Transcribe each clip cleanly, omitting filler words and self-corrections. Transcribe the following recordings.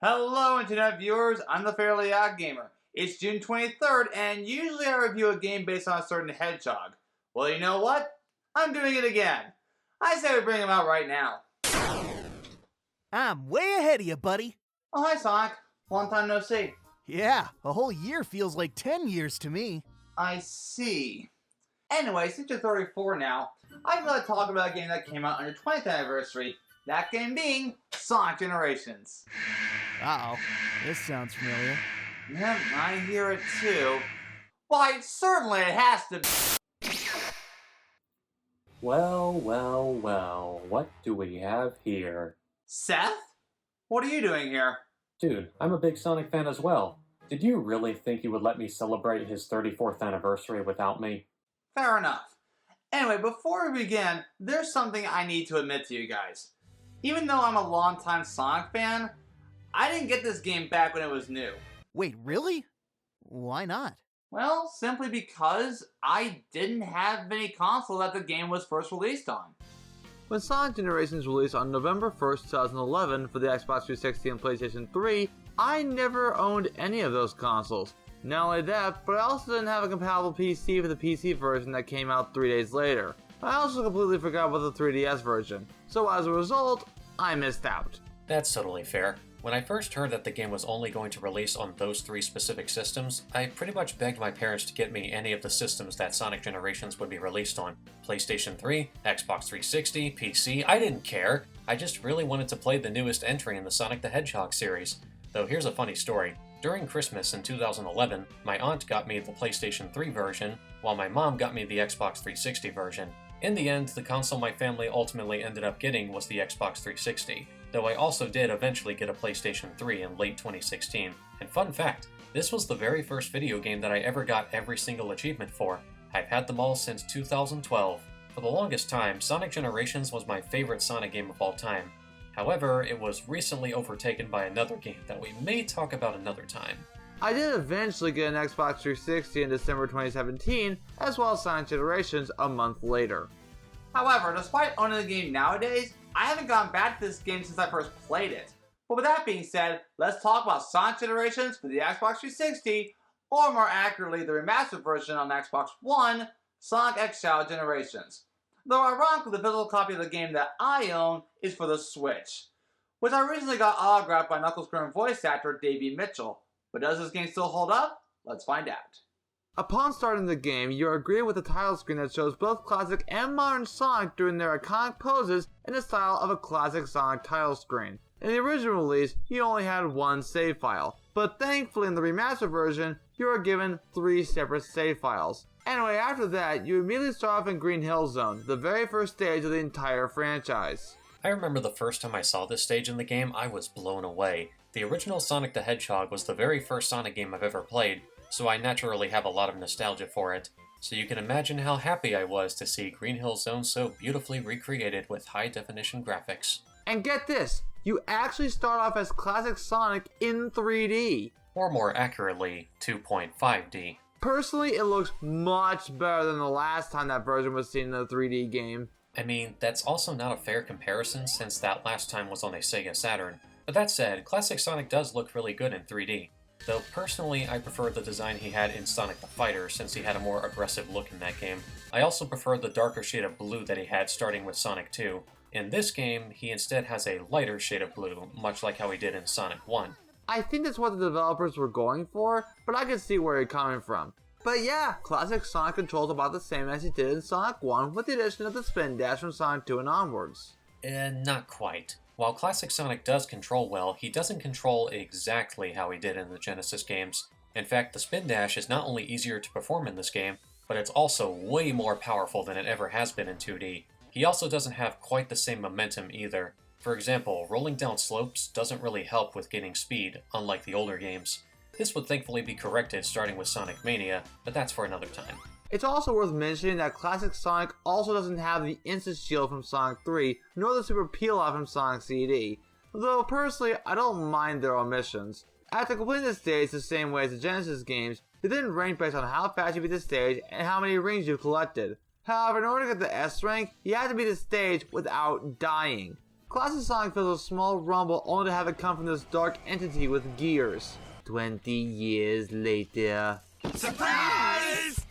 Hello Internet viewers, I'm the Fairly OddGamer. It's June 23rd and usually I review a game based on a certain hedgehog. Well, you know what? I'm doing it again. I say we bring him out right now. I'm way ahead of you, buddy. Oh, hi Sonic. Long time no see. Yeah, a whole year feels like 10 years to me. I see. Anyway, since you're 34 now, I'd like to talk about a game that came out on your 20th anniversary. That game being Sonic Generations. Uh-oh, this sounds familiar. Yep, I hear it too. Why, certainly it has to be. Well, what do we have here? Seth? What are you doing here? Dude, I'm a big Sonic fan as well. Did you really think you would let me celebrate his 34th anniversary without me? Fair enough. Anyway, before we begin, there's something I need to admit to you guys. Even though I'm a longtime Sonic fan, I didn't get this game back when it was new. Wait, really? Why not? Well, simply because I didn't have any console that the game was first released on. When Sonic Generations released on November 1st, 2011 for the Xbox 360 and PlayStation 3, I never owned any of those consoles. Not only that, but I also didn't have a compatible PC for the PC version that came out 3 days later. I also completely forgot about the 3DS version, so as a result, I missed out. That's totally fair. When I first heard that the game was only going to release on those 3 specific systems, I pretty much begged my parents to get me any of the systems that Sonic Generations would be released on. PlayStation 3, Xbox 360, PC, I didn't care. I just really wanted to play the newest entry in the Sonic the Hedgehog series. Though here's a funny story. During Christmas in 2011, my aunt got me the PlayStation 3 version, while my mom got me the Xbox 360 version. In the end, the console my family ultimately ended up getting was the Xbox 360, though I also did eventually get a PlayStation 3 in late 2016. And fun fact, this was the very first video game that I ever got every single achievement for. I've had them all since 2012. For the longest time, Sonic Generations was my favorite Sonic game of all time. However, it was recently overtaken by another game that we may talk about another time. I did eventually get an Xbox 360 in December 2017, as well as Sonic Generations a month later. However, despite owning the game nowadays, I haven't gone back to this game since I first played it. But with that being said, let's talk about Sonic Generations for the Xbox 360, or more accurately, the remastered version on Xbox One, Sonic X Shadow Generations. Though ironically, the physical copy of the game that I own is for the Switch, which I recently got autographed by Knuckles' current voice actor, Davey Mitchell. But does this game still hold up? Let's find out. Upon starting the game, you are greeted with a title screen that shows both classic and modern Sonic doing their iconic poses in the style of a classic Sonic title screen. In the original release, you only had one save file, but thankfully in the remastered version, you are given 3 separate save files. Anyway, after that, you immediately start off in Green Hill Zone, the very first stage of the entire franchise. I remember the first time I saw this stage in the game, I was blown away. The original Sonic the Hedgehog was the very first Sonic game I've ever played, so I naturally have a lot of nostalgia for it. So you can imagine how happy I was to see Green Hill Zone so beautifully recreated with high-definition graphics. And get this, you actually start off as classic Sonic in 3D. Or more accurately, 2.5D. Personally, it looks much better than the last time that version was seen in a 3D game. I mean, that's also not a fair comparison since that last time was on a Sega Saturn. But that said, classic Sonic does look really good in 3D. Though personally, I prefer the design he had in Sonic the Fighter since he had a more aggressive look in that game. I also prefer the darker shade of blue that he had starting with Sonic 2. In this game, he instead has a lighter shade of blue, much like how he did in Sonic 1. I think that's what the developers were going for, but I can see where you're coming from. But yeah, classic Sonic controls about the same as he did in Sonic 1 with the addition of the spin dash from Sonic 2 and onwards. Not quite. While classic Sonic does control well, he doesn't control exactly how he did in the Genesis games. In fact, the spin dash is not only easier to perform in this game, but it's also way more powerful than it ever has been in 2D. He also doesn't have quite the same momentum either. For example, rolling down slopes doesn't really help with gaining speed, unlike the older games. This would thankfully be corrected starting with Sonic Mania, but that's for another time. It's also worth mentioning that classic Sonic also doesn't have the instant shield from Sonic 3, nor the super peel-off from Sonic CD. Though personally, I don't mind their omissions. After completing the stage the same way as the Genesis games, they didn't rank based on how fast you beat the stage and how many rings you've collected. However, in order to get the S rank, you have to beat the stage without dying. Classic Sonic feels a small rumble only to have it come from this dark entity with gears. 20 years later. Surprise!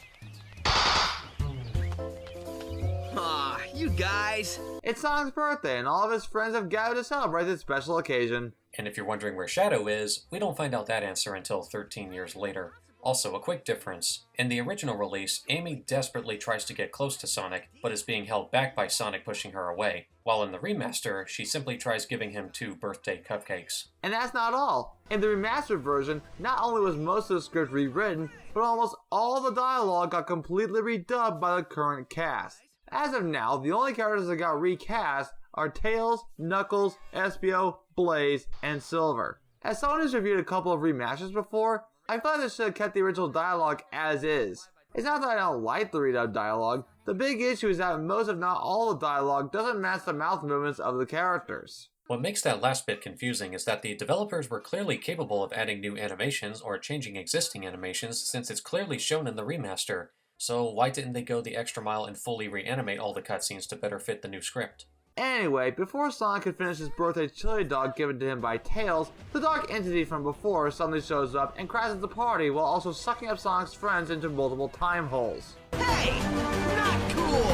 Aw, you guys. It's Sonic's birthday and all of his friends have gathered to celebrate this special occasion. And if you're wondering where Shadow is, we don't find out that answer until 13 years later. Also, a quick difference. In the original release, Amy desperately tries to get close to Sonic, but is being held back by Sonic pushing her away. While in the remaster, she simply tries giving him 2 birthday cupcakes. And that's not all. In the remastered version, not only was most of the script rewritten, but almost all the dialogue got completely redubbed by the current cast. As of now, the only characters that got recast are Tails, Knuckles, Espio, Blaze, and Silver. As someone who's reviewed a couple of remasters before, I feel like they should have kept the original dialogue as is. It's not that I don't like the redubbed dialogue, the big issue is that most if not all the dialogue doesn't match the mouth movements of the characters. What makes that last bit confusing is that the developers were clearly capable of adding new animations or changing existing animations since it's clearly shown in the remaster, so why didn't they go the extra mile and fully reanimate all the cutscenes to better fit the new script? Anyway, before Sonic could finish his birthday chili dog given to him by Tails, the dark entity from before suddenly shows up and crashes the party while also sucking up Sonic's friends into multiple time holes. Hey! Not cool!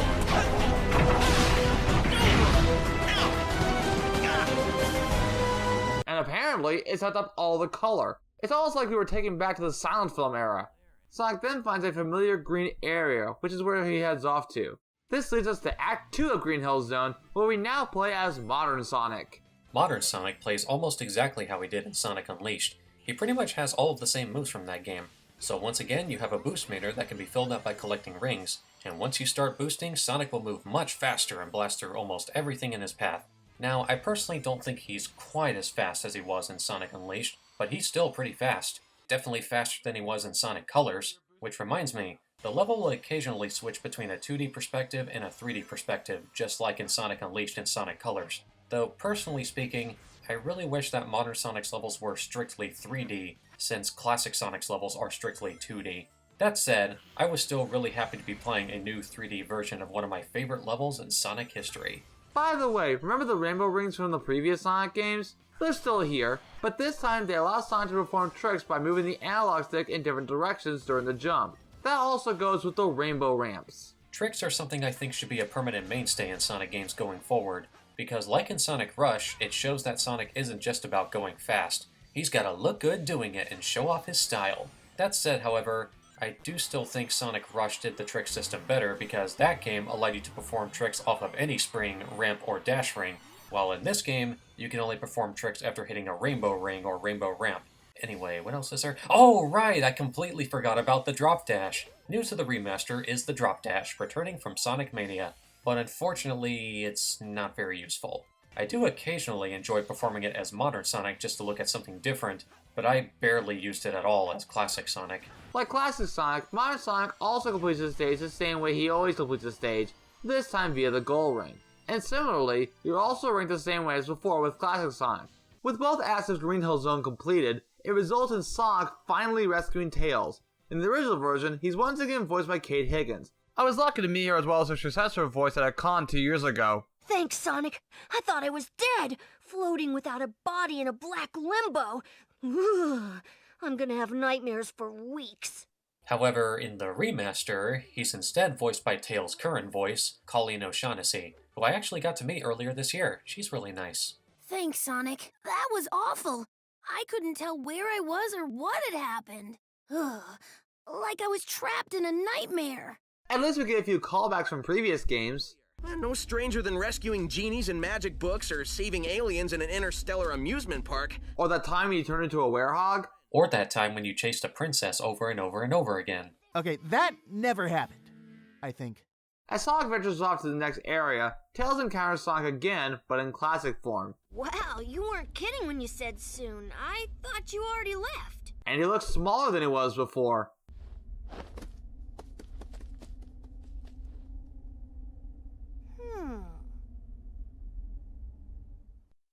And apparently, it sucked up all the color. It's almost like we were taken back to the silent film era. Sonic then finds a familiar green area, which is where he heads off to. This leads us to Act 2 of Green Hill Zone, where we now play as Modern Sonic. Modern Sonic plays almost exactly how he did in Sonic Unleashed. He pretty much has all of the same moves from that game. So once again, you have a boost meter that can be filled up by collecting rings, and once you start boosting, Sonic will move much faster and blast through almost everything in his path. Now, I personally don't think he's quite as fast as he was in Sonic Unleashed, but he's still pretty fast. Definitely faster than he was in Sonic Colors, which reminds me, the level will occasionally switch between a 2D perspective and a 3D perspective, just like in Sonic Unleashed and Sonic Colors. Though, personally speaking, I really wish that Modern Sonic's levels were strictly 3D, since Classic Sonic's levels are strictly 2D. That said, I was still really happy to be playing a new 3D version of one of my favorite levels in Sonic history. By the way, remember the rainbow rings from the previous Sonic games? They're still here, but this time they allow Sonic to perform tricks by moving the analog stick in different directions during the jump. That also goes with the rainbow ramps. Tricks are something I think should be a permanent mainstay in Sonic games going forward, because like in Sonic Rush, it shows that Sonic isn't just about going fast. He's gotta look good doing it and show off his style. That said, however, I do still think Sonic Rush did the trick system better because that game allowed you to perform tricks off of any spring, ramp, or dash ring, while in this game, you can only perform tricks after hitting a rainbow ring or rainbow ramp. Anyway, what else is there? Oh, right! I completely forgot about the drop dash. New to the remaster is the drop dash, returning from Sonic Mania, but unfortunately, it's not very useful. I do occasionally enjoy performing it as Modern Sonic just to look at something different, but I barely used it at all as Classic Sonic. Like Classic Sonic, Modern Sonic also completes the stage the same way he always completes the stage, this time via the goal ring. And similarly, you're also ranked the same way as before with Classic Sonic. With both acts of Green Hill Zone completed, it results in Sonic finally rescuing Tails. In the original version, he's once again voiced by Kate Higgins. I was lucky to meet her as well as her successor voice at a con 2 years ago. Thanks, Sonic. I thought I was dead, floating without a body in a black limbo. Ugh, I'm gonna have nightmares for weeks. However, in the remaster, he's instead voiced by Tails' current voice, Colleen O'Shaughnessy, who I actually got to meet earlier this year. She's really nice. Thanks, Sonic. That was awful. I couldn't tell where I was or what had happened. Ugh, like I was trapped in a nightmare. At least we get a few callbacks from previous games. No stranger than rescuing genies in magic books or saving aliens in an interstellar amusement park. Or that time when you turned into a werehog. Or that time when you chased a princess over and over and over again. Okay, that never happened, I think. As Sonic ventures off to the next area, Tails encounters Sonic again, but in classic form. Wow, you weren't kidding when you said soon. I thought you already left. And he looks smaller than he was before.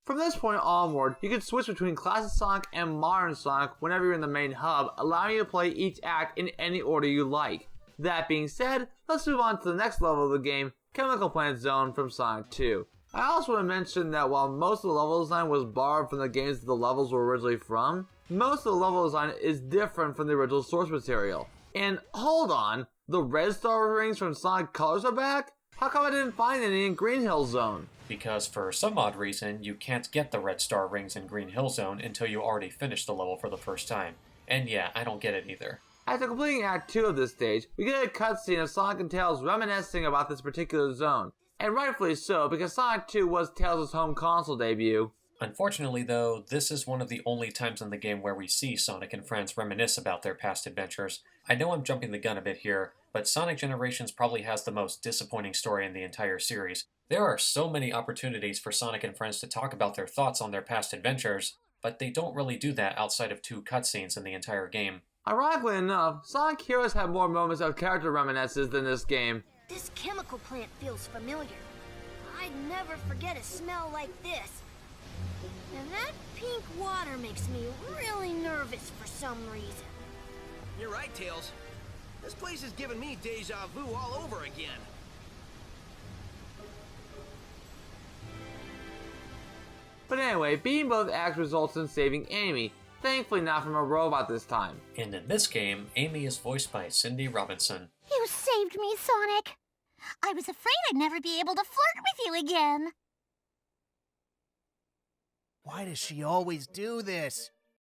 From this point onward, you can switch between Classic Sonic and Modern Sonic whenever you're in the main hub, allowing you to play each act in any order you like. That being said, let's move on to the next level of the game, Chemical Plant Zone from Sonic 2. I also want to mention that while most of the level design was borrowed from the games that the levels were originally from, most of the level design is different from the original source material. And hold on, the red star rings from Sonic Colors are back? How come I didn't find any in Green Hill Zone? Because for some odd reason, you can't get the red star rings in Green Hill Zone until you already finished the level for the first time. And yeah, I don't get it either. After completing Act 2 of this stage, we get a cutscene of Sonic and Tails reminiscing about this particular zone. And rightfully so, because Sonic 2 was Tails' home console debut. Unfortunately though, this is one of the only times in the game where we see Sonic and friends reminisce about their past adventures. I know I'm jumping the gun a bit here, but Sonic Generations probably has the most disappointing story in the entire series. There are so many opportunities for Sonic and friends to talk about their thoughts on their past adventures, but they don't really do that outside of 2 cutscenes in the entire game. Ironically enough, Sonic Heroes had more moments of character reminiscences than this game. This chemical plant feels familiar. I'd never forget a smell like this. And that pink water makes me really nervous for some reason. You're right, Tails. This place is giving me deja vu all over again. But anyway, beating both acts results in saving Amy, thankfully not from a robot this time. And in this game, Amy is voiced by Cindy Robinson. You saved me, Sonic. I was afraid I'd never be able to flirt with you again. Why does she always do this?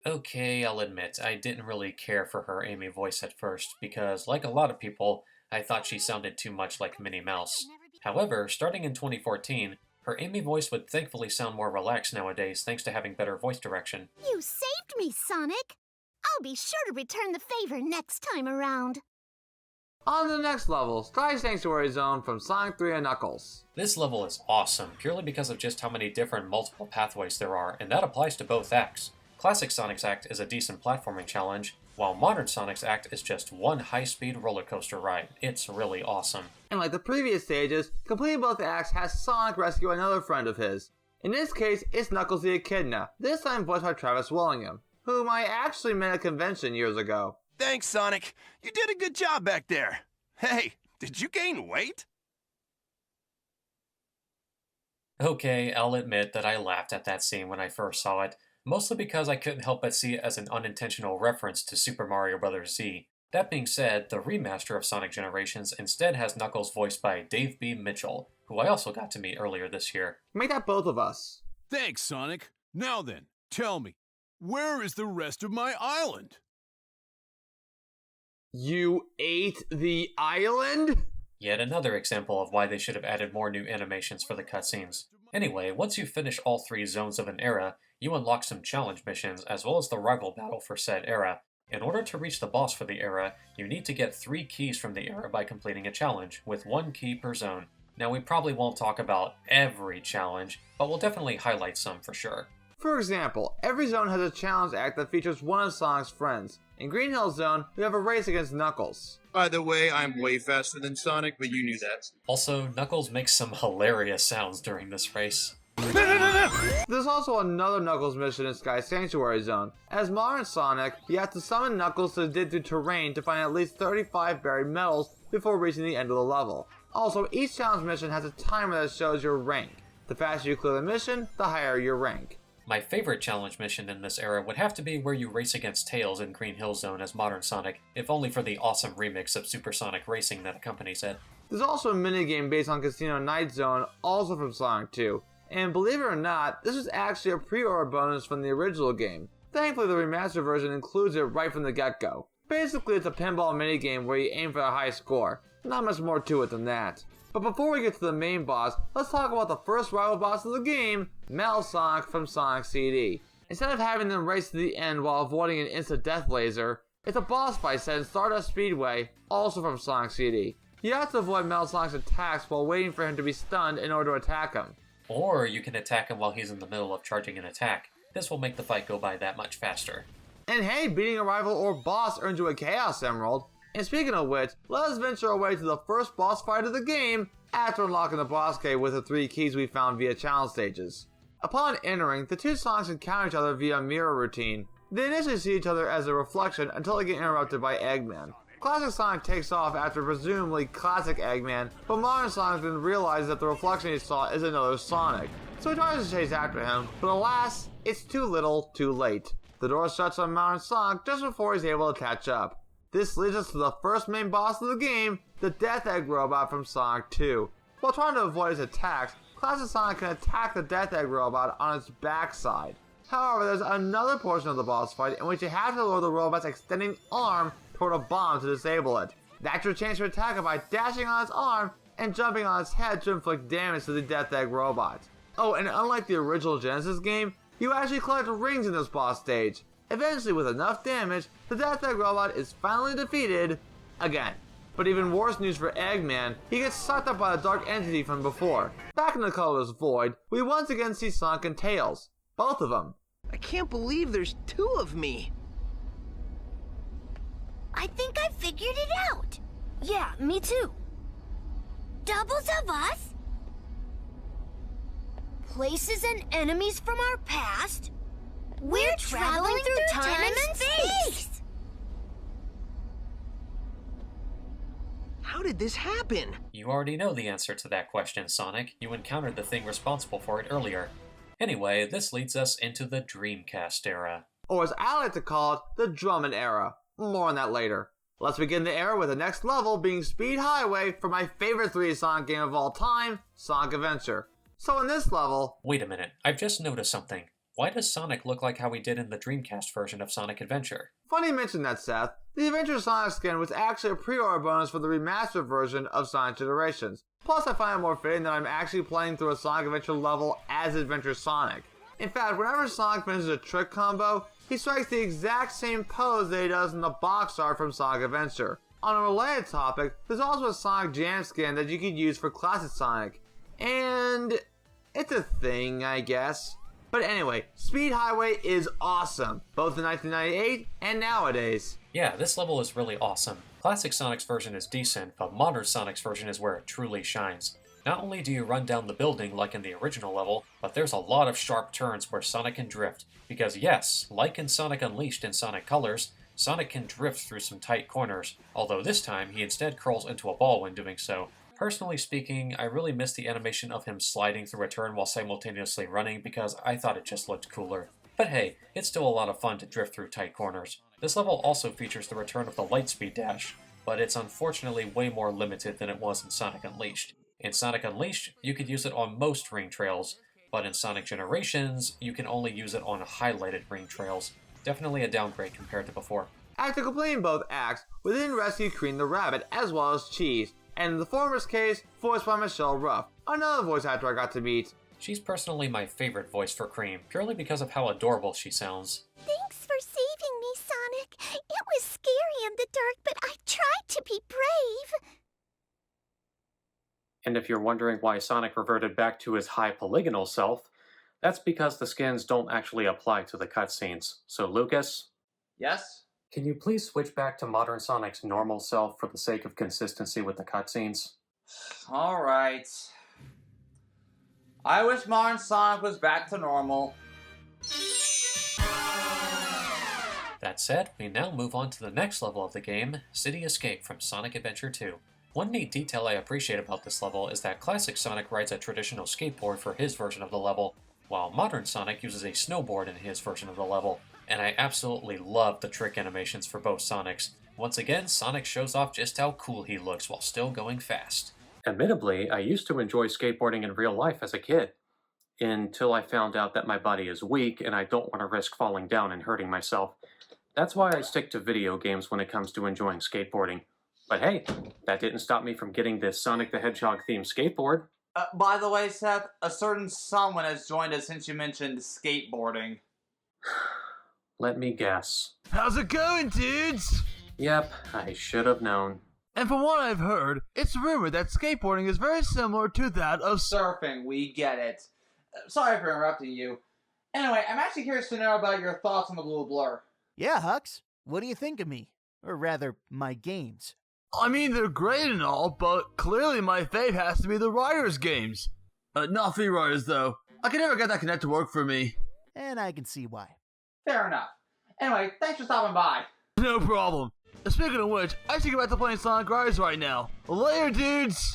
Okay, I'll admit, I didn't really care for her Amy voice at first, because like a lot of people, I thought she sounded too much like Minnie Mouse. However, starting in 2014, her Amy voice would thankfully sound more relaxed nowadays thanks to having better voice direction. You saved me, Sonic. I'll be sure to return the favor next time around. On to the next level, Sky Sanctuary Zone from Sonic 3 and Knuckles. This level is awesome, purely because of just how many different multiple pathways there are, and that applies to both acts. Classic Sonic's act is a decent platforming challenge, while modern Sonic's act is just one high-speed roller coaster ride. It's really awesome. And like the previous stages, completing both acts has Sonic rescue another friend of his. In this case, it's Knuckles the Echidna, this time voiced by Travis Willingham, whom I actually met at a convention years ago. Thanks, Sonic. You did a good job back there. Hey, did you gain weight? Okay, I'll admit that I laughed at that scene when I first saw it, mostly because I couldn't help but see it as an unintentional reference to Super Mario Bros. Z. That being said, the remaster of Sonic Generations instead has Knuckles voiced by Dave B. Mitchell, who I also got to meet earlier this year. Make that both of us. Thanks, Sonic. Now then, tell me, where is the rest of my island? You ate the island? Yet another example of why they should have added more new animations for the cutscenes. Anyway, once you finish all 3 zones of an era, you unlock some challenge missions as well as the rival battle for said era. In order to reach the boss for the era, you need to get 3 keys from the era by completing a challenge, with 1 key per zone. Now we probably won't talk about every challenge, but we'll definitely highlight some for sure. For example, every zone has a challenge act that features one of Sonic's friends. In Green Hill Zone, we have a race against Knuckles. By the way, I'm way faster than Sonic, but you knew that. Also, Knuckles makes some hilarious sounds during this race. There's also another Knuckles mission in Sky Sanctuary Zone. As modern Sonic, you have to summon Knuckles to dig through terrain to find at least 35 buried medals before reaching the end of the level. Also, each challenge mission has a timer that shows your rank. The faster you clear the mission, the higher your rank. My favorite challenge mission in this era would have to be where you race against Tails in Green Hill Zone as modern Sonic, if only for the awesome remix of Super Sonic Racing that accompanies it. There's also a minigame based on Casino Night Zone, also from Sonic 2. And believe it or not, this was actually a pre-order bonus from the original game. Thankfully, the remastered version includes it right from the get-go. Basically, it's a pinball minigame where you aim for a high score. Not much more to it than that. But before we get to the main boss, let's talk about the first rival boss of the game, Metal Sonic from Sonic CD. Instead of having them race to the end while avoiding an instant death laser, it's a boss fight set in Stardust Speedway, also from Sonic CD. You have to avoid Metal Sonic's attacks while waiting for him to be stunned in order to attack him. Or you can attack him while he's in the middle of charging an attack. This will make the fight go by that much faster. And hey, beating a rival or boss earns you a Chaos Emerald. And speaking of which, let us venture our way to the first boss fight of the game after unlocking the boss cave with the 3 keys we found via challenge stages. Upon entering, the 2 Sonics encounter each other via mirror routine. They initially see each other as a reflection until they get interrupted by Eggman. Classic Sonic takes off after presumably classic Eggman, but modern Sonic then realizes that the reflection he saw is another Sonic. So he tries to chase after him, but alas, it's too little, too late. The door shuts on modern Sonic just before he's able to catch up. This leads us to the first main boss of the game, the Death Egg robot from Sonic 2. While trying to avoid his attacks, Classic Sonic can attack the Death Egg robot on its backside. However, there's another portion of the boss fight in which you have to lure the robot's extending arm toward a bomb to disable it. That's your chance to attack it by dashing on its arm and jumping on its head to inflict damage to the Death Egg robot. Oh, and unlike the original Genesis game, you actually collect rings in this boss stage. Eventually, with enough damage, the Death Egg robot is finally defeated again. But even worse news for Eggman, he gets sucked up by the dark entity from before. Back in the colorless void, we once again see Sonic and Tails. Both of them. I can't believe there's two of me. I think I figured it out. Yeah, me too. Doubles of us? Places and enemies from our past? We're traveling through time and space! How did this happen? You already know the answer to that question, Sonic. You encountered the thing responsible for it earlier. Anyway, this leads us into the Dreamcast era. Or as I like to call it, the Drummond era. More on that later. Let's begin the era with the next level being Speed Highway for my favorite 3D Sonic game of all time, Sonic Adventure. So in this level... Wait a minute, I've just noticed something. Why does Sonic look like how he did in the Dreamcast version of Sonic Adventure? Funny you mention that, Seth. The Adventure Sonic skin was actually a pre-order bonus for the remastered version of Sonic Generations. Plus, I find it more fitting that I'm actually playing through a Sonic Adventure level as Adventure Sonic. In fact, whenever Sonic finishes a trick combo, he strikes the exact same pose that he does in the box art from Sonic Adventure. On a related topic, there's also a Sonic Jam skin that you could use for Classic Sonic. And... it's a thing, I guess. But anyway, Speed Highway is awesome, both in 1998 and nowadays. Yeah, this level is really awesome. Classic Sonic's version is decent, but modern Sonic's version is where it truly shines. Not only do you run down the building like in the original level, but there's a lot of sharp turns where Sonic can drift. Because yes, like in Sonic Unleashed and Sonic Colors, Sonic can drift through some tight corners, although this time he instead curls into a ball when doing so. Personally speaking, I really miss the animation of him sliding through a turn while simultaneously running because I thought it just looked cooler. But hey, it's still a lot of fun to drift through tight corners. This level also features the return of the Lightspeed Dash, but it's unfortunately way more limited than it was in Sonic Unleashed. In Sonic Unleashed, you could use it on most ring trails, but in Sonic Generations, you can only use it on highlighted ring trails. Definitely a downgrade compared to before. After completing both acts, we then rescue Cream the Rabbit as well as Cheese, and in the former's case, voiced by Michelle Ruff, another voice actor I got to meet. She's personally my favorite voice for Cream, purely because of how adorable she sounds. Thanks for saving me, Sonic. It was scary in the dark, but I tried to be brave. And if you're wondering why Sonic reverted back to his high polygonal self, that's because the skins don't actually apply to the cutscenes. So Lucas? Yes? Can you please switch back to modern Sonic's normal self for the sake of consistency with the cutscenes? Alright. I wish modern Sonic was back to normal. That said, we now move on to the next level of the game, City Escape from Sonic Adventure 2. One neat detail I appreciate about this level is that classic Sonic rides a traditional skateboard for his version of the level, while modern Sonic uses a snowboard in his version of the level. And I absolutely love the trick animations for both Sonics. Once again, Sonic shows off just how cool he looks while still going fast. Admittedly, I used to enjoy skateboarding in real life as a kid, until I found out that my body is weak and I don't want to risk falling down and hurting myself. That's why I stick to video games when it comes to enjoying skateboarding. But hey, that didn't stop me from getting this Sonic the Hedgehog themed skateboard. By the way, Seth, a certain someone has joined us since you mentioned skateboarding. Let me guess. How's it going, dudes? Yep, I should have known. And from what I've heard, it's rumored that skateboarding is very similar to that of surfing. We get it. Sorry for interrupting you. Anyway, I'm actually curious to know about your thoughts on the Blue Blur. Yeah, Hux. What do you think of me? Or rather, my games? I mean, they're great and all, but clearly my fave has to be the Riders games. Not Free Riders, though. I can never get that Connect to work for me. And I can see why. Fair enough. Anyway, thanks for stopping by. No problem. Speaking of which, I should get back to playing Sonic Rise right now. Later, dudes!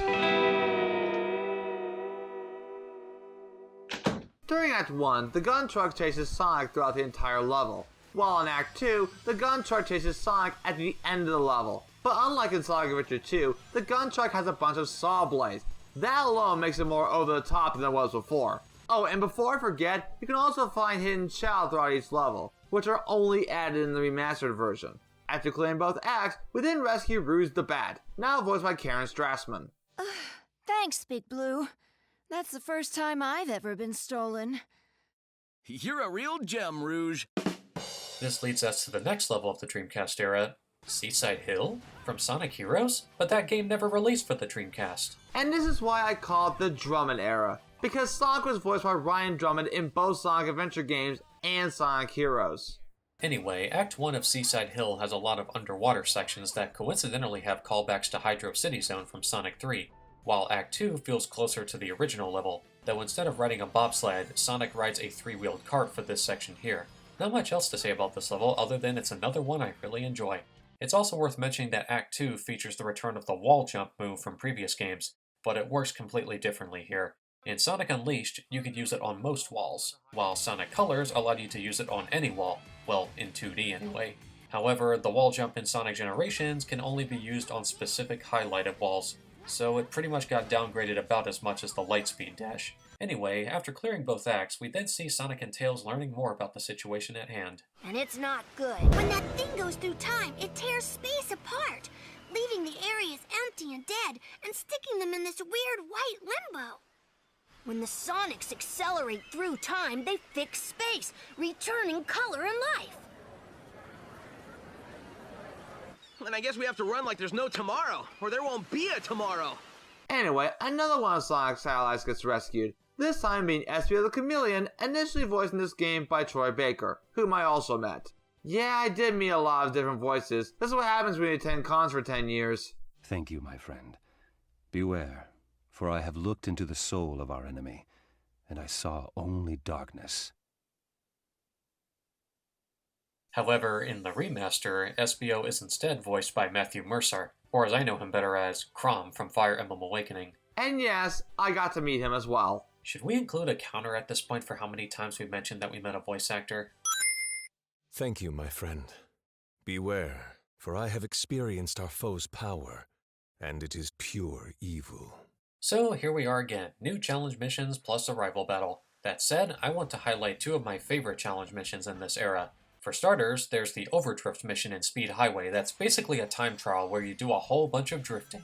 During Act 1, the gun truck chases Sonic throughout the entire level, while in Act 2, the gun truck chases Sonic at the end of the level. But unlike in Sonic Adventure 2, the gun truck has a bunch of saw blades. That alone makes it more over the top than it was before. Oh, and before I forget, you can also find hidden chow throughout each level, which are only added in the remastered version. After clearing both acts, we then rescue Rouge the Bat, now voiced by Karen Strassman. Thanks, Big Blue. That's the first time I've ever been stolen. You're a real gem, Rouge. This leads us to the next level of the Dreamcast era, Seaside Hill from Sonic Heroes, but that game never released for the Dreamcast. And this is why I call it the Drummond era, because Sonic was voiced by Ryan Drummond in both Sonic Adventure games and Sonic Heroes. Anyway, Act 1 of Seaside Hill has a lot of underwater sections that coincidentally have callbacks to Hydro City Zone from Sonic 3, while Act 2 feels closer to the original level, though instead of riding a bobsled, Sonic rides a three-wheeled cart for this section here. Not much else to say about this level other than it's another one I really enjoy. It's also worth mentioning that Act 2 features the return of the wall jump move from previous games, but it works completely differently here. In Sonic Unleashed, you could use it on most walls, while Sonic Colors allowed you to use it on any wall, well, in 2D anyway. However, the wall jump in Sonic Generations can only be used on specific highlighted walls, so it pretty much got downgraded about as much as the Lightspeed Dash. Anyway, after clearing both acts, we then see Sonic and Tails learning more about the situation at hand. And it's not good. When that thing goes through time, it tears space apart, leaving the areas empty and dead, and sticking them in this weird white limbo. When the Sonics accelerate through time, they fix space, returning color and life. And I guess we have to run like there's no tomorrow, or there won't be a tomorrow. Anyway, another one of Sonic's satellites gets rescued, this time being Espio the Chameleon, initially voiced in this game by Troy Baker, whom I also met. Yeah, I did meet a lot of different voices. This is what happens when you attend cons for 10 years. Thank you, my friend. Beware, for I have looked into the soul of our enemy, and I saw only darkness. However, in the remaster, Espio is instead voiced by Matthew Mercer, or as I know him better as, Chrom from Fire Emblem Awakening. And yes, I got to meet him as well. Should we include a counter at this point for how many times we mentioned that we met a voice actor? Thank you, my friend. Beware, for I have experienced our foe's power, and it is pure evil. So here we are again, new challenge missions plus a rival battle. That said, I want to highlight two of my favorite challenge missions in this era. For starters, there's the Overdrift mission in Speed Highway that's basically a time trial where you do a whole bunch of drifting.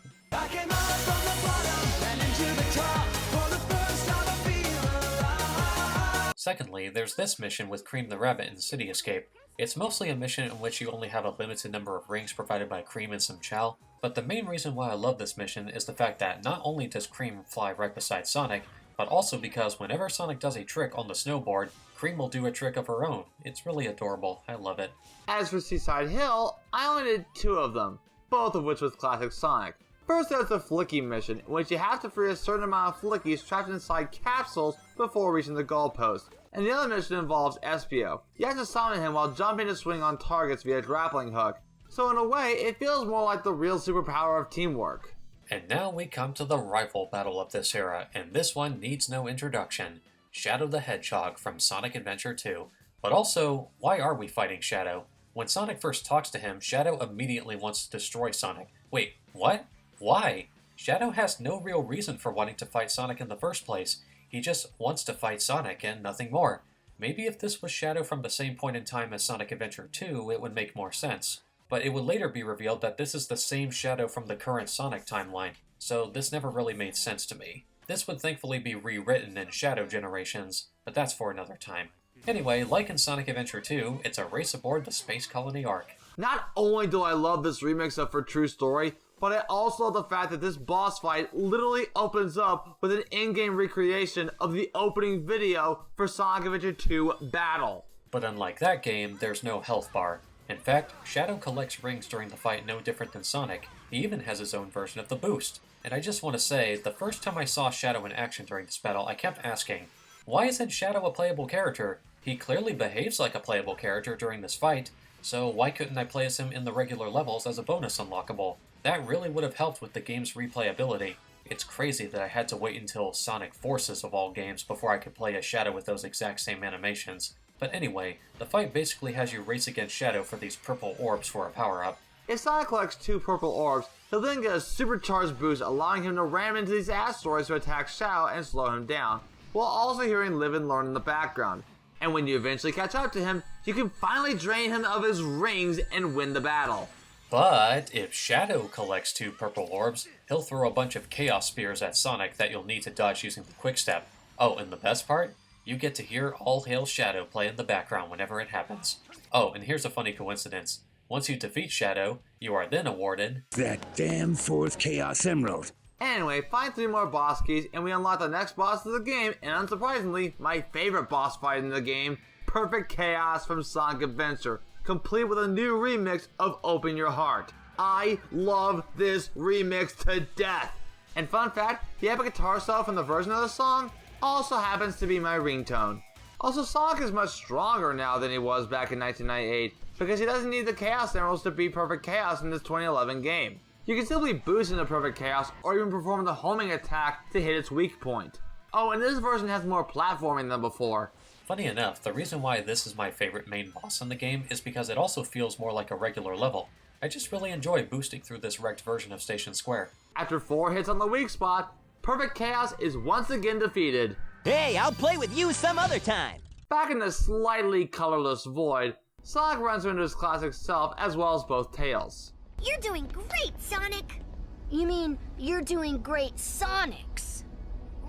Secondly, there's this mission with Cream the Rabbit in City Escape. It's mostly a mission in which you only have a limited number of rings provided by Cream and some chow, but the main reason why I love this mission is the fact that not only does Cream fly right beside Sonic, but also because whenever Sonic does a trick on the snowboard, Cream will do a trick of her own. It's really adorable. I love it. As for Seaside Hill, I only did 2 of them, both of which was classic Sonic. First, there's the Flicky mission, in which you have to free a certain amount of Flickies trapped inside capsules before reaching the goalpost. And the other mission involves Espio. You have to summon him while jumping to swing on targets via grappling hook. So in a way, it feels more like the real superpower of teamwork. And now we come to the rival battle of this era, and this one needs no introduction. Shadow the Hedgehog from Sonic Adventure 2. But also, why are we fighting Shadow? When Sonic first talks to him, Shadow immediately wants to destroy Sonic. Wait, what? Why? Shadow has no real reason for wanting to fight Sonic in the first place. He just wants to fight Sonic and nothing more. Maybe if this was Shadow from the same point in time as Sonic Adventure 2, it would make more sense. But it would later be revealed that this is the same Shadow from the current Sonic timeline, so this never really made sense to me. This would thankfully be rewritten in Shadow Generations, but that's for another time. Anyway, like in Sonic Adventure 2, it's a race aboard the Space Colony Ark. Not only do I love this remix of For True Story, but I also love the fact that this boss fight literally opens up with an in-game recreation of the opening video for Sonic Adventure 2 Battle. But unlike that game, there's no health bar. In fact, Shadow collects rings during the fight no different than Sonic. He even has his own version of the boost. And I just want to say, the first time I saw Shadow in action during this battle, I kept asking, why isn't Shadow a playable character? He clearly behaves like a playable character during this fight. So why couldn't I play as him in the regular levels as a bonus unlockable? That really would have helped with the game's replayability. It's crazy that I had to wait until Sonic Forces of all games before I could play as Shadow with those exact same animations. But anyway, the fight basically has you race against Shadow for these purple orbs for a power-up. If Sonic collects 2 purple orbs, he'll then get a supercharged boost, allowing him to ram into these asteroids to attack Shadow and slow him down, while also hearing Live and Learn in the background. And when you eventually catch up to him, you can finally drain him of his rings and win the battle. But if Shadow collects 2 purple orbs, he'll throw a bunch of Chaos Spears at Sonic that you'll need to dodge using the Quick Step. Oh, and the best part? You get to hear All Hail Shadow play in the background whenever it happens. Oh, and here's a funny coincidence. Once you defeat Shadow, you are then awarded that damn 4th Chaos Emerald. Anyway, find 3 more boss keys and we unlock the next boss of the game, and unsurprisingly, my favorite boss fight in the game, Perfect Chaos from Sonic Adventure, complete with a new remix of Open Your Heart. I love this remix to death! And fun fact, the epic guitar solo from the version of the song also happens to be my ringtone. Also, Sonic is much stronger now than he was back in 1998, because he doesn't need the Chaos Emeralds to beat Perfect Chaos in this 2011 game. You can simply boost into Perfect Chaos or even perform the homing attack to hit its weak point. Oh, and this version has more platforming than before. Funny enough, the reason why this is my favorite main boss in the game is because it also feels more like a regular level. I just really enjoy boosting through this wrecked version of Station Square. After 4 hits on the weak spot, Perfect Chaos is once again defeated. Hey, I'll play with you some other time! Back in the slightly colorless void, Sonic runs into his classic self as well as both Tails. You're doing great, Sonic! You mean, you're doing great, Sonics?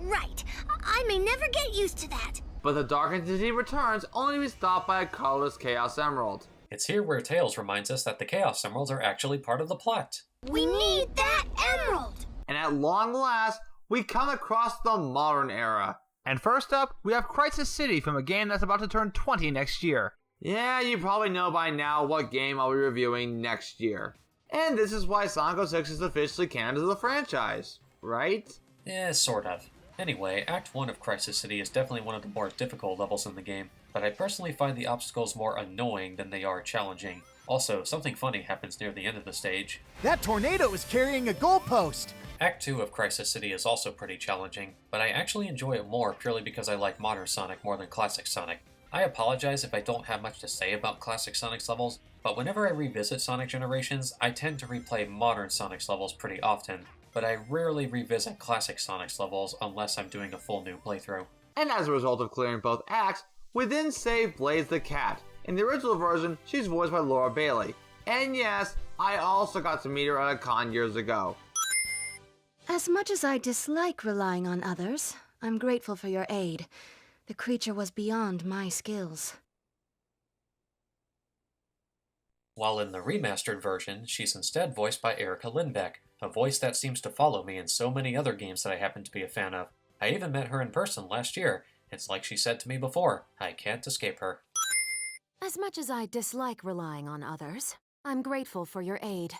Right. I may never get used to that. But the Dark Entity returns only to be stopped by a colorless Chaos Emerald. It's here where Tails reminds us that the Chaos Emeralds are actually part of the plot. We need that emerald! And at long last, we come across the modern era. And first up, we have Crisis City from a game that's about to turn 20 next year. Yeah, you probably know by now what game I'll be reviewing next year. And this is why Sonic 06 is officially canon to the franchise, right? Yeah, sort of. Anyway, Act 1 of Crisis City is definitely one of the more difficult levels in the game, but I personally find the obstacles more annoying than they are challenging. Also, something funny happens near the end of the stage. That tornado is carrying a goalpost! Act 2 of Crisis City is also pretty challenging, but I actually enjoy it more purely because I like modern Sonic more than classic Sonic. I apologize if I don't have much to say about classic Sonic's levels, but whenever I revisit Sonic Generations, I tend to replay modern Sonic's levels pretty often, but I rarely revisit classic Sonic's levels unless I'm doing a full new playthrough. And as a result of clearing both acts, we then save Blaze the Cat. In the original version, she's voiced by Laura Bailey. And yes, I also got to meet her at a con years ago. As much as I dislike relying on others, I'm grateful for your aid. The creature was beyond my skills. While in the remastered version, she's instead voiced by Erica Lindbeck, a voice that seems to follow me in so many other games that I happen to be a fan of. I even met her in person last year. It's like she said to me before, I can't escape her. As much as I dislike relying on others, I'm grateful for your aid.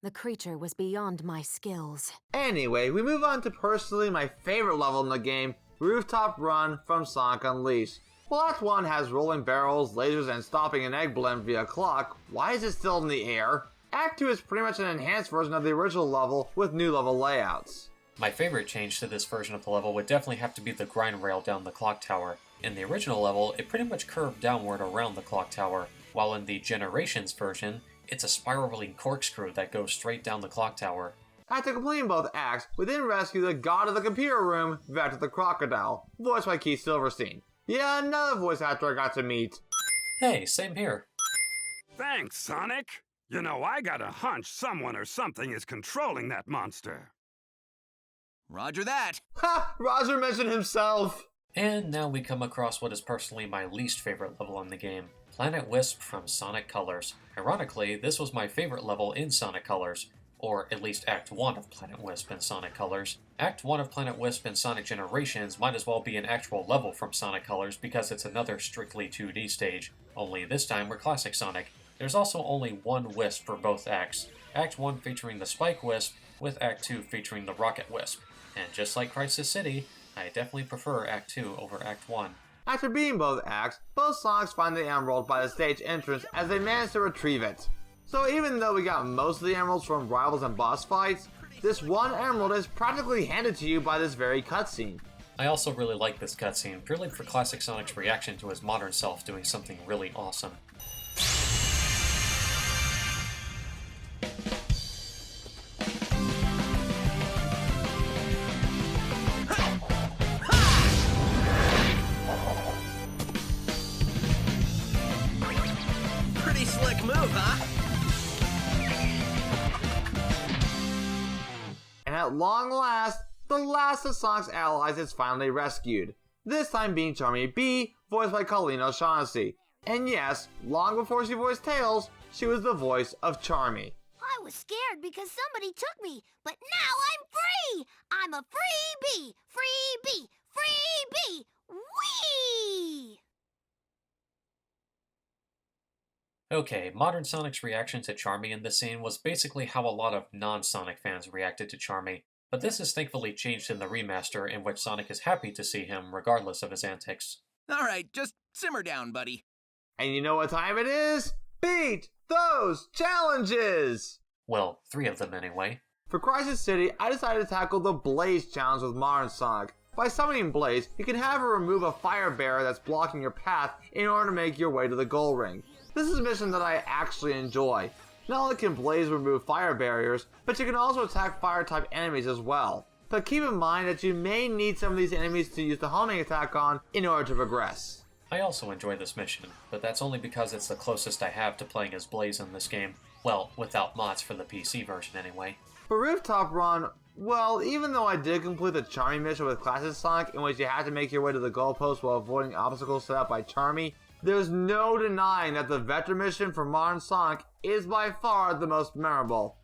The creature was beyond my skills. Anyway, we move on to personally my favorite level in the game, Rooftop Run from Sonic Unleashed. While Act 1 has rolling barrels, lasers, and stopping an egg blend via clock, why is it still in the air? Act 2 is pretty much an enhanced version of the original level with new level layouts. My favorite change to this version of the level would definitely have to be the grind rail down the clock tower. In the original level, it pretty much curved downward around the clock tower, while in the Generations version, it's a spiraling corkscrew that goes straight down the clock tower. After completing both acts, we then rescue the god of the computer room, Vector the Crocodile, voiced by Keith Silverstein. Yeah, another voice actor I got to meet. Hey, same here. Thanks, Sonic. You know, I got a hunch someone or something is controlling that monster. Roger that. Ha! Roger mentioned himself. And now we come across what is personally my least favorite level in the game, Planet Wisp from Sonic Colors. Ironically, this was my favorite level in Sonic Colors, or at least Act 1 of Planet Wisp in Sonic Colors. Act 1 of Planet Wisp in Sonic Generations might as well be an actual level from Sonic Colors because it's another strictly 2D stage, only this time we're Classic Sonic. There's also only one Wisp for both acts, Act 1 featuring the Spike Wisp, with Act 2 featuring the Rocket Wisp. And just like Crisis City, I definitely prefer Act 2 over Act 1. After beating both acts, both Sonics find the emerald by the stage entrance as they manage to retrieve it. So even though we got most of the emeralds from rivals and boss fights, this one emerald is practically handed to you by this very cutscene. I also really like this cutscene, purely for Classic Sonic's reaction to his modern self doing something really awesome. Pretty slick move, huh? And at long last, the last of Sonic's allies is finally rescued. This time being Charmy B, voiced by Colleen O'Shaughnessy. And yes, long before she voiced Tails, she was the voice of Charmy. I was scared because somebody took me, but now I'm free! I'm a free bee! Free bee! Free bee! Whee! Okay, modern Sonic's reaction to Charmy in this scene was basically how a lot of non-Sonic fans reacted to Charmy, but this is thankfully changed in the remaster in which Sonic is happy to see him regardless of his antics. Alright, just simmer down, buddy. And you know what time it is? Beat those challenges! Well, 3 of them anyway. For Crisis City, I decided to tackle the Blaze challenge with modern Sonic. By summoning Blaze, you can have her remove a fire bearer that's blocking your path in order to make your way to the goal ring. This is a mission that I actually enjoy. Not only can Blaze remove fire barriers, but you can also attack fire-type enemies as well. But keep in mind that you may need some of these enemies to use the homing attack on in order to progress. I also enjoy this mission, but that's only because it's the closest I have to playing as Blaze in this game. Well, without mods for the PC version anyway. For Rooftop Run, well, even though I did complete the Charmy mission with Classic Sonic in which you had to make your way to the goalpost while avoiding obstacles set up by Charmy, there's no denying that the Vector mission for modern Sonic is by far the most memorable,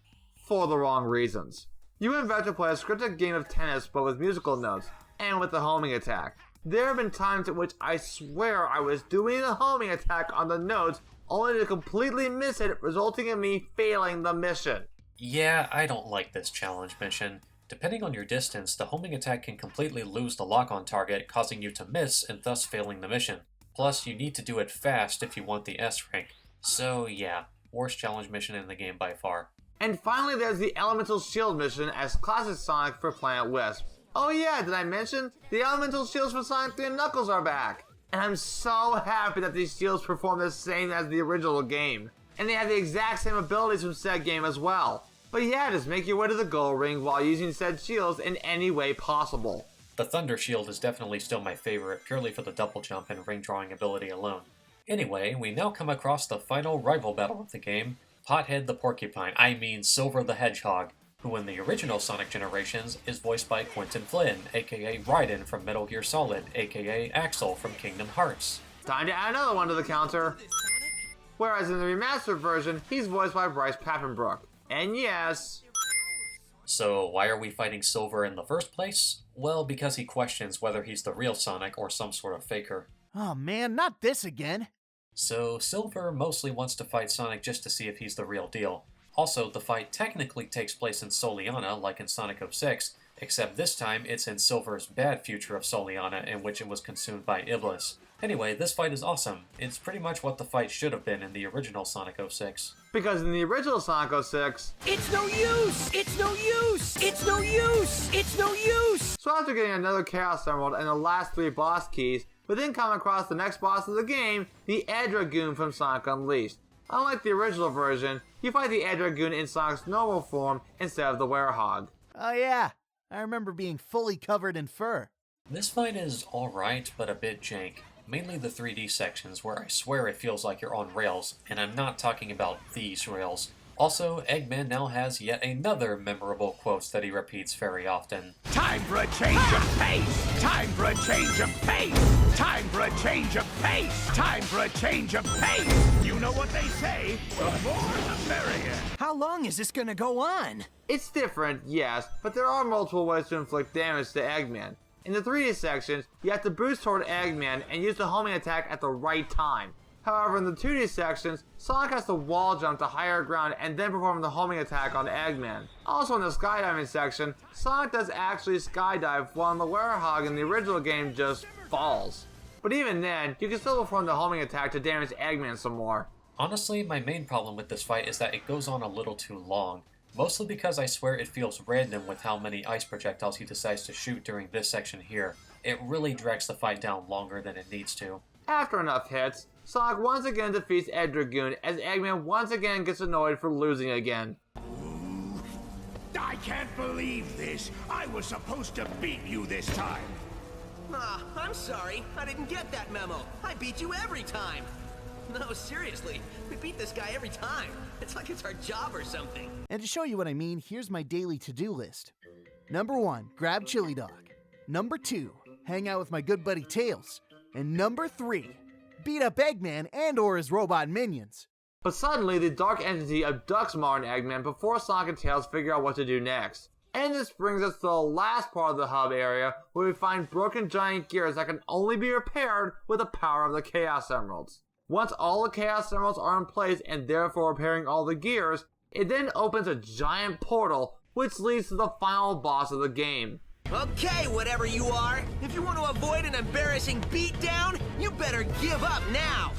for the wrong reasons. You and Vector play a scripted game of tennis but with musical notes, and with the homing attack. There have been times in which I swear I was doing the homing attack on the notes only to completely miss it, resulting in me failing the mission. Yeah, I don't like this challenge mission. Depending on your distance, the homing attack can completely lose the lock-on target, causing you to miss and thus failing the mission. Plus, you need to do it fast if you want the S rank. So yeah, worst challenge mission in the game by far. And finally there's the Elemental Shield mission as Classic Sonic for Planet Wisp. Oh yeah, did I mention? The Elemental Shields for Sonic 3 and Knuckles are back! And I'm so happy that these shields perform the same as the original game. And they have the exact same abilities from said game as well. But yeah, just make your way to the goal ring while using said shields in any way possible. The Thunder Shield is definitely still my favorite, purely for the double jump and ring drawing ability alone. Anyway, we now come across the final rival battle of the game, Pothead the Porcupine, Silver the Hedgehog, who in the original Sonic generations is voiced by Quentin Flynn, aka Raiden from Metal Gear Solid, aka Axel from Kingdom Hearts. Time to add another one to the counter. Whereas in the remastered version, he's voiced by Bryce Papenbrook. And yes... So why are we fighting Silver in the first place? Well, because he questions whether he's the real Sonic or some sort of faker. Oh man, not this again. So Silver mostly wants to fight Sonic just to see if he's the real deal. Also, the fight technically takes place in Soliana, like in Sonic 06, except this time it's in Silver's bad future of Soliana, in which it was consumed by Iblis. Anyway, this fight is awesome. It's pretty much what the fight should have been in the original Sonic 06. Because in the original Sonic 06... It's no use! It's no use! It's no use! It's no use! So after getting another Chaos Emerald and the last 3 boss keys, we then come across the next boss of the game, the Ed Dragoon from Sonic Unleashed. Unlike the original version, you fight the Ed Dragoon in Sonic's normal form instead of the Werehog. Oh yeah, I remember being fully covered in fur. This fight is alright, but a bit jank. Mainly the 3D sections, where I swear it feels like you're on rails, and I'm not talking about these rails. Also, Eggman now has yet another memorable quote that he repeats very often. Time for a change of pace! Time for a change of pace! Time for a change of pace! Time for a change of pace! You know what they say, the more the merrier. How long is this gonna go on? It's different, yes, but there are multiple ways to inflict damage to Eggman. In the 3D sections, you have to boost toward Eggman and use the homing attack at the right time. However, in the 2D sections, Sonic has to wall jump to higher ground and then perform the homing attack on Eggman. Also in the skydiving section, Sonic does actually skydive while the Werehog in the original game just falls. but even then, you can still perform the homing attack to damage Eggman some more. Honestly, my main problem with this fight is that it goes on a little too long. Mostly because I swear it feels random with how many ice projectiles he decides to shoot during this section here. It really drags the fight down longer than it needs to. After enough hits, Sonic once again defeats Ed Dragoon as Eggman once again gets annoyed for losing again. I can't believe this. I was supposed to beat you this time. I'm sorry. I didn't get that memo. I beat you every time. No, seriously. We beat this guy every time. It's like it's our job or something. And to show you what I mean, here's my daily to-do list. Number 1, grab Chili Dog. Number 2, hang out with my good buddy Tails. And number 3, beat up Eggman and or his robot minions. But suddenly, the Dark Entity abducts Martin Eggman before Sonic and Tails figure out what to do next. And this brings us to the last part of the hub area, where we find broken giant gears that can only be repaired with the power of the Chaos Emeralds. Once all the Chaos Emeralds are in place and therefore repairing all the gears, it then opens a giant portal, which leads to the final boss of the game. Okay, whatever you are, if you want to avoid an embarrassing beatdown, you better give up now.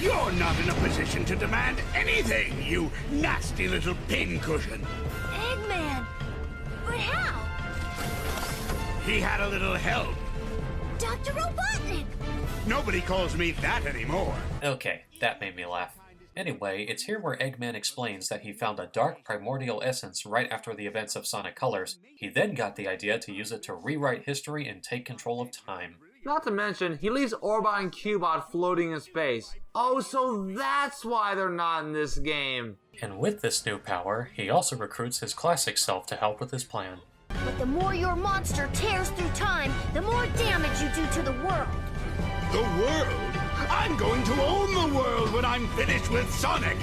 You're not in a position to demand anything, you nasty little pincushion. Eggman! But how? He had a little help. Dr. Robotnik! Nobody calls me that anymore. Okay, that made me laugh. Anyway, it's here where Eggman explains that he found a dark primordial essence right after the events of Sonic Colors. He then got the idea to use it to rewrite history and take control of time. Not to mention, he leaves Orbot and Cubot floating in space. Oh, so that's why they're not in this game. And with this new power, he also recruits his classic self to help with his plan. But the more your monster tears through time, the more damage you do to the world. The world? I'm going to own the world when I'm finished with Sonic!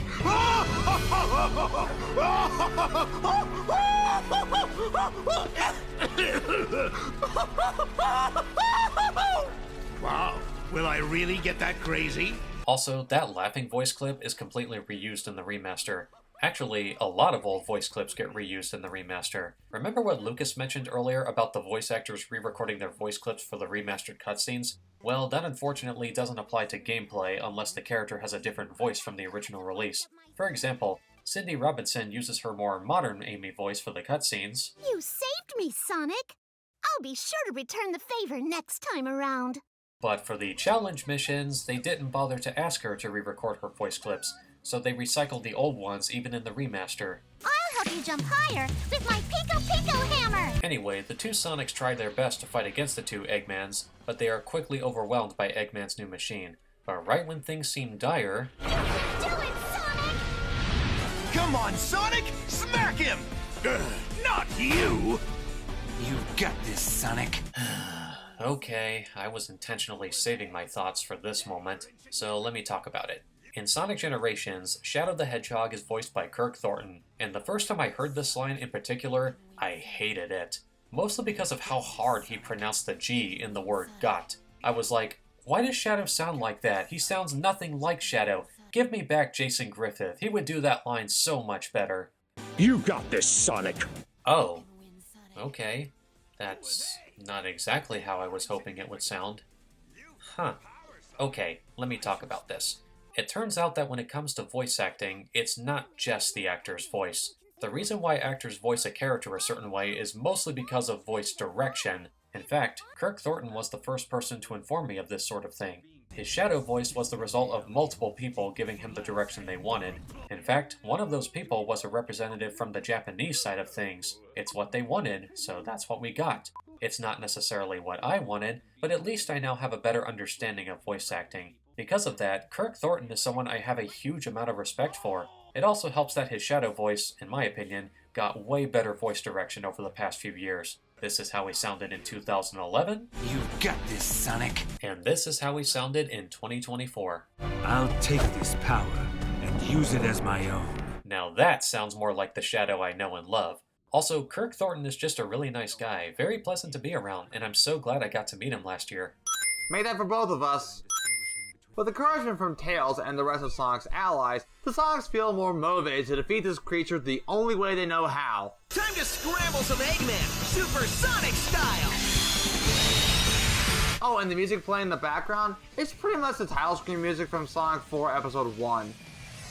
Wow, will I really get that crazy? Also, that laughing voice clip is completely reused in the remaster. Actually, a lot of old voice clips get reused in the remaster. Remember what Lucas mentioned earlier about the voice actors re-recording their voice clips for the remastered cutscenes? Well, that unfortunately doesn't apply to gameplay unless the character has a different voice from the original release. For example, Cindy Robinson uses her more modern Amy voice for the cutscenes. You saved me, Sonic! I'll be sure to return the favor next time around. But for the challenge missions, they didn't bother to ask her to re-record her voice clips, so they recycled the old ones even in the remaster. I'll help you jump higher with my Pico Pico hammer! Anyway, the two Sonics try their best to fight against the two Eggmans, but they are quickly overwhelmed by Eggman's new machine. But right when things seem dire... Do it, Sonic! Come on, Sonic! Smack him! Not you! You got this, Sonic. Okay, I was intentionally saving my thoughts for this moment, so let me talk about it. In Sonic Generations, Shadow the Hedgehog is voiced by Kirk Thornton, and the first time I heard this line in particular, I hated it. Mostly because of how hard he pronounced the G in the word got. I was like, why does Shadow sound like that? He sounds nothing like Shadow. Give me back Jason Griffith. He would do that line so much better. You got this, Sonic! Oh. Okay. That's not exactly how I was hoping it would sound. Huh. Okay, let me talk about this. It turns out that when it comes to voice acting, it's not just the actor's voice. The reason why actors voice a character a certain way is mostly because of voice direction. In fact, Kirk Thornton was the first person to inform me of this sort of thing. His Shadow voice was the result of multiple people giving him the direction they wanted. In fact, one of those people was a representative from the Japanese side of things. It's what they wanted, so that's what we got. It's not necessarily what I wanted, but at least I now have a better understanding of voice acting. Because of that, Kirk Thornton is someone I have a huge amount of respect for. It also helps that his Shadow voice, in my opinion, got way better voice direction over the past few years. This is how he sounded in 2011. You got this, Sonic. And this is how he sounded in 2024. I'll take this power and use it as my own. Now that sounds more like the Shadow I know and love. Also, Kirk Thornton is just a really nice guy, very pleasant to be around, and I'm so glad I got to meet him last year. Made that for both of us. With encouragement from Tails and the rest of Sonic's allies, the Sonics feel more motivated to defeat this creature the only way they know how. Time to scramble some Eggman, Super Sonic style! Oh, and the music playing in the background is pretty much the title screen music from Sonic 4 Episode 1.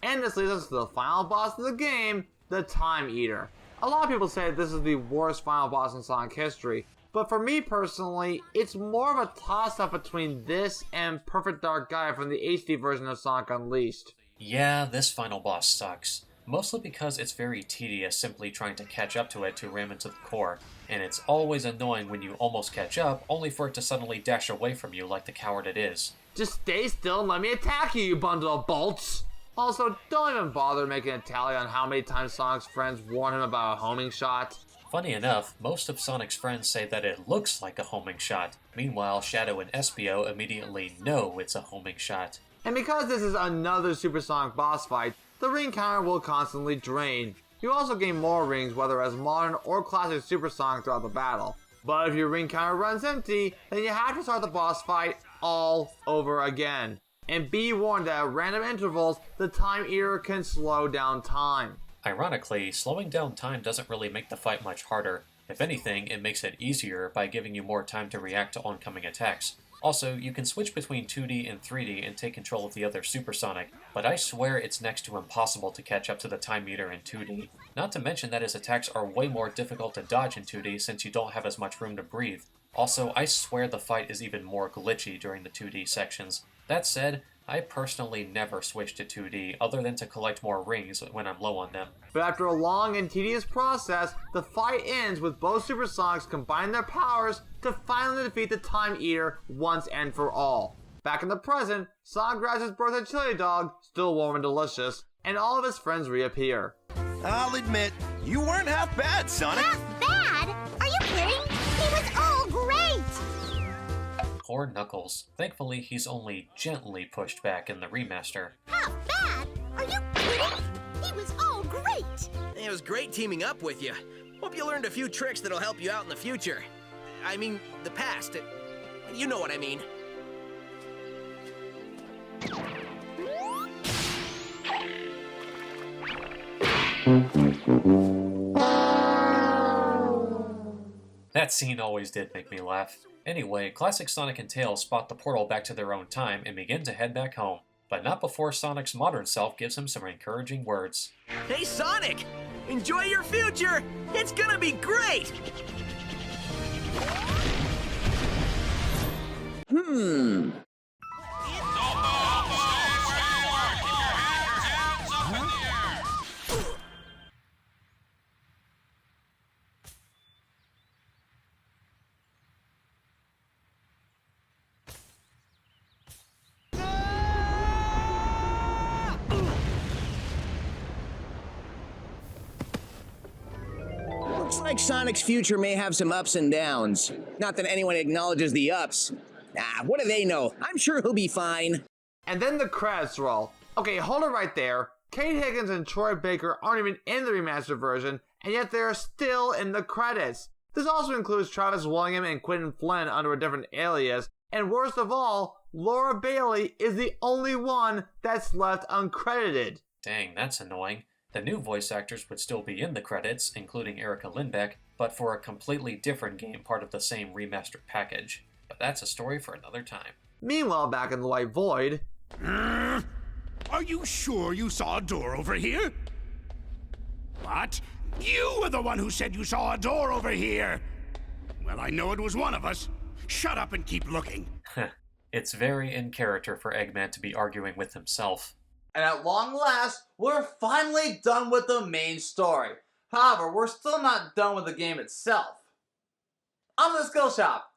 And this leads us to the final boss of the game, the Time Eater. A lot of people say this is the worst final boss in Sonic history, but for me personally, it's more of a toss-up between this and Perfect Dark Gaia from the HD version of Sonic Unleashed. Yeah, this final boss sucks. Mostly because it's very tedious simply trying to catch up to it to ram into the core, and it's always annoying when you almost catch up, only for it to suddenly dash away from you like the coward it is. Just stay still and let me attack you, you bundle of bolts! Also, don't even bother making a tally on how many times Sonic's friends warn him about a homing shot. Funny enough, most of Sonic's friends say that it looks like a homing shot. Meanwhile, Shadow and Espio immediately know it's a homing shot. And because this is another Supersonic boss fight, the ring counter will constantly drain. You also gain more rings whether as modern or classic Supersonic throughout the battle. But if your ring counter runs empty, then you have to start the boss fight all over again. And be warned that at random intervals, the Time Eater can slow down time. Ironically, slowing down time doesn't really make the fight much harder. If anything, it makes it easier by giving you more time to react to oncoming attacks. Also, you can switch between 2D and 3D and take control of the other Supersonic, but I swear it's next to impossible to catch up to the Time Eater in 2D. Not to mention that his attacks are way more difficult to dodge in 2D since you don't have as much room to breathe. Also, I swear the fight is even more glitchy during the 2D sections. That said, I personally never switch to 2D other than to collect more rings when I'm low on them. But after a long and tedious process, the fight ends with both Supersonics combining their powers to finally defeat the Time Eater once and for all. Back in the present, Sonic grabs his birthday chili dog, still warm and delicious, and all of his friends reappear. I'll admit, you weren't half bad, Sonic. Half bad? Are you kidding? He was all great! Poor Knuckles. Thankfully, he's only gently pushed back in the remaster. Half bad? Are you kidding? He was all great! It was great teaming up with you. Hope you learned a few tricks that'll help you out in the future. I mean, the past. You know what I mean. That scene always did make me laugh. Anyway, classic Sonic and Tails spot the portal back to their own time and begin to head back home. But not before Sonic's modern self gives him some encouraging words. Hey Sonic! Enjoy your future! It's gonna be great! Looks like Sonic's future may have some ups and downs. Not that anyone acknowledges the ups. What do they know? I'm sure he'll be fine. And then the credits roll. Okay, hold it right there. Kate Higgins and Troy Baker aren't even in the remastered version, and yet they're still in the credits. This also includes Travis Willingham and Quentin Flynn under a different alias, and worst of all, Laura Bailey is the only one that's left uncredited. Dang, that's annoying. The new voice actors would still be in the credits, including Erica Lindbeck, but for a completely different game part of the same remastered package. But that's a story for another time. Meanwhile, back in the White Void... Are you sure you saw a door over here? What? You were the one who said you saw a door over here! Well, I know it was one of us. Shut up and keep looking. It's very in character for Eggman to be arguing with himself. And at long last, we're finally done with the main story. However, we're still not done with the game itself. On to the skill shop.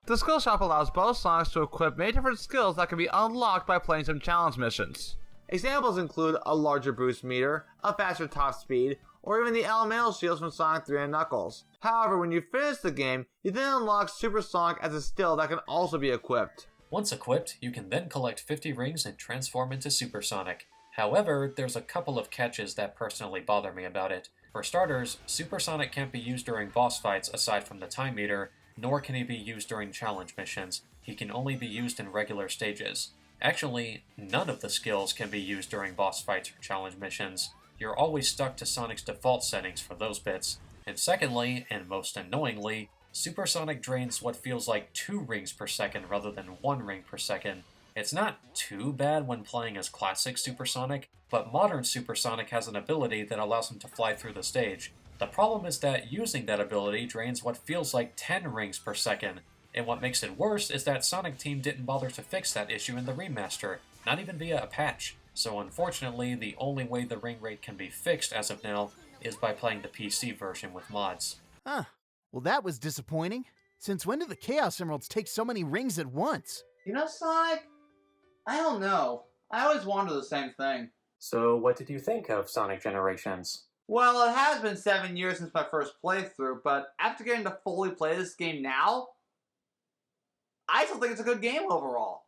The skill shop allows both Sonics to equip many different skills that can be unlocked by playing some challenge missions. Examples include a larger boost meter, a faster top speed, or even the elemental shields from Sonic 3 and Knuckles. However, when you finish the game, you then unlock Supersonic as a skill that can also be equipped. Once equipped, you can then collect 50 rings and transform into Supersonic. However, there's a couple of catches that personally bother me about it. For starters, Supersonic can't be used during boss fights aside from the Time Meter, nor can he be used during challenge missions. He can only be used in regular stages. Actually, none of the skills can be used during boss fights or challenge missions. You're always stuck to Sonic's default settings for those bits. And secondly, and most annoyingly, Supersonic drains what feels like 2 rings per second rather than 1 ring per second. It's not too bad when playing as classic Supersonic, but modern Supersonic has an ability that allows him to fly through the stage. The problem is that using that ability drains what feels like 10 rings per second, and what makes it worse is that Sonic Team didn't bother to fix that issue in the remaster, not even via a patch. So unfortunately, the only way the ring rate can be fixed as of now is by playing the PC version with mods. Huh. Well, that was disappointing. Since when do the Chaos Emeralds take so many rings at once? You know, Sonic? I don't know. I always wonder the same thing. So what did you think of Sonic Generations? Well, it has been 7 years since my first playthrough, but after getting to fully play this game now, I still think it's a good game overall.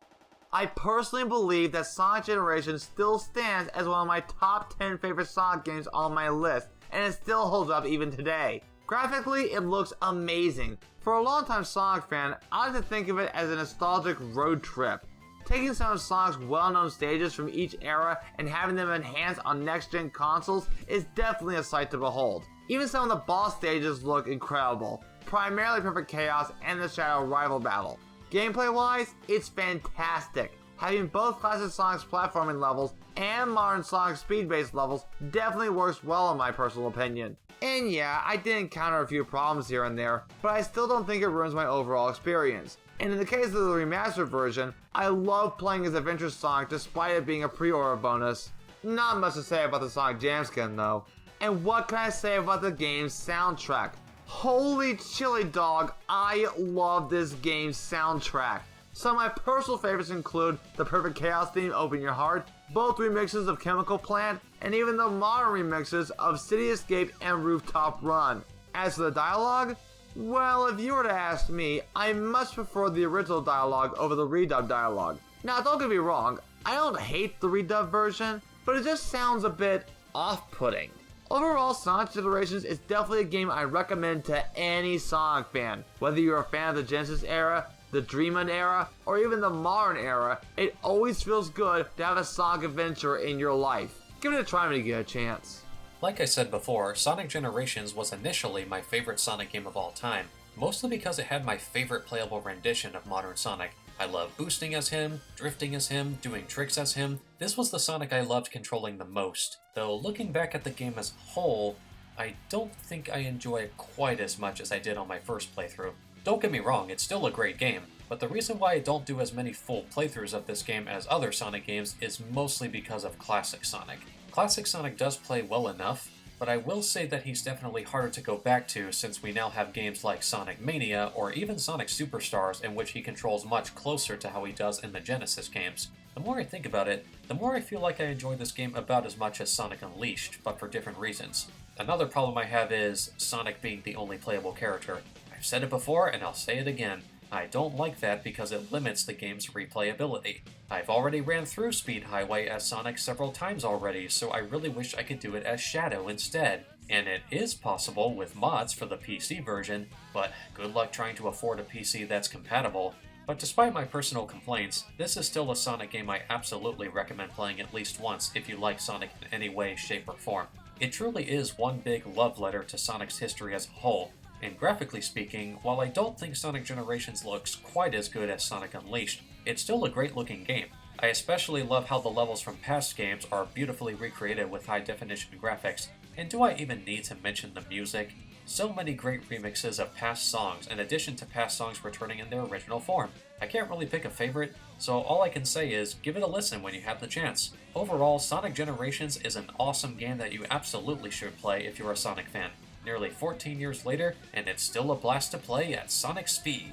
I personally believe that Sonic Generations still stands as one of my top 10 favorite Sonic games on my list, and it still holds up even today. Graphically, it looks amazing. For a longtime Sonic fan, I like to think of it as a nostalgic road trip. Taking some of Sonic's well-known stages from each era and having them enhanced on next-gen consoles is definitely a sight to behold. Even some of the boss stages look incredible, primarily Perfect Chaos and the Shadow Rival Battle. Gameplay-wise, it's fantastic. Having both classic Sonic's platforming levels and modern Sonic speed-based levels definitely works well in my personal opinion. And yeah, I did encounter a few problems here and there, but I still don't think it ruins my overall experience. And in the case of the remastered version, I love playing as Adventure Sonic despite it being a pre-order bonus. Not much to say about the Sonic Jam skin though. And what can I say about the game's soundtrack? Holy chili dog, I love this game's soundtrack. Some of my personal favorites include the Perfect Chaos theme, Open Your Heart, both remixes of Chemical Plant, and even the modern remixes of City Escape and Rooftop Run. As for the dialogue, well, if you were to ask me, I much prefer the original dialogue over the redub dialogue. Now, don't get me wrong, I don't hate the redub version, but it just sounds a bit off-putting. Overall, Sonic Generations is definitely a game I recommend to any Sonic fan. Whether you're a fan of the Genesis era, the Dreamcast era, or even the modern era, it always feels good to have a Sonic adventure in your life. Give it a try when you get a chance. Like I said before, Sonic Generations was initially my favorite Sonic game of all time, mostly because it had my favorite playable rendition of modern Sonic. I love boosting as him, drifting as him, doing tricks as him. This was the Sonic I loved controlling the most. Though looking back at the game as a whole, I don't think I enjoy it quite as much as I did on my first playthrough. Don't get me wrong, it's still a great game, but the reason why I don't do as many full playthroughs of this game as other Sonic games is mostly because of Classic Sonic. Classic Sonic does play well enough, but I will say that he's definitely harder to go back to since we now have games like Sonic Mania or even Sonic Superstars in which he controls much closer to how he does in the Genesis games. The more I think about it, the more I feel like I enjoy this game about as much as Sonic Unleashed, but for different reasons. Another problem I have is Sonic being the only playable character. I've said it before and I'll say it again. I don't like that because it limits the game's replayability. I've already ran through Speed Highway as Sonic several times already, so I really wish I could do it as Shadow instead. And it is possible with mods for the PC version, but good luck trying to afford a PC that's compatible. But despite my personal complaints, this is still a Sonic game I absolutely recommend playing at least once if you like Sonic in any way, shape, or form. It truly is one big love letter to Sonic's history as a whole. And graphically speaking, while I don't think Sonic Generations looks quite as good as Sonic Unleashed, it's still a great looking game. I especially love how the levels from past games are beautifully recreated with high definition graphics. And do I even need to mention the music? So many great remixes of past songs, in addition to past songs returning in their original form. I can't really pick a favorite, so all I can say is give it a listen when you have the chance. Overall, Sonic Generations is an awesome game that you absolutely should play if you're a Sonic fan. Nearly 14 years later, and it's still a blast to play at Sonic speed.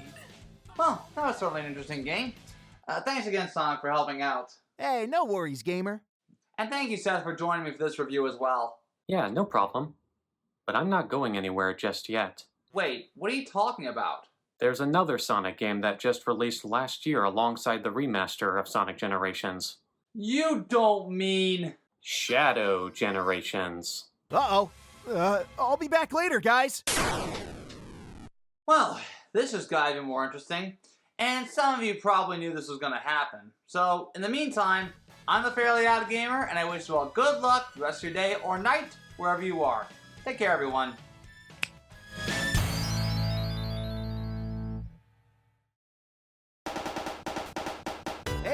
Well, that was certainly an interesting game. Thanks again, Sonic, for helping out. Hey, no worries, gamer. And thank you, Seth, for joining me for this review as well. Yeah, no problem. But I'm not going anywhere just yet. Wait, what are you talking about? There's another Sonic game that just released last year alongside the remaster of Sonic Generations. You don't mean... Shadow Generations. Uh-oh. I'll be back later, guys. Well, this just got even more interesting. And some of you probably knew this was going to happen. So, in the meantime, I'm the Fairly Odd Gamer, and I wish you all good luck the rest of your day or night, wherever you are. Take care, everyone.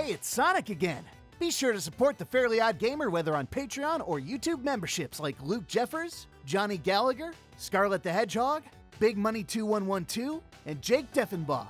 Hey, it's Sonic again! Be sure to support the Fairly Odd Gamer whether on Patreon or YouTube memberships like Luke Jeffers, Johnny Gallagher, Scarlet the Hedgehog, Big Money 2112, and Jake Deffenbaugh.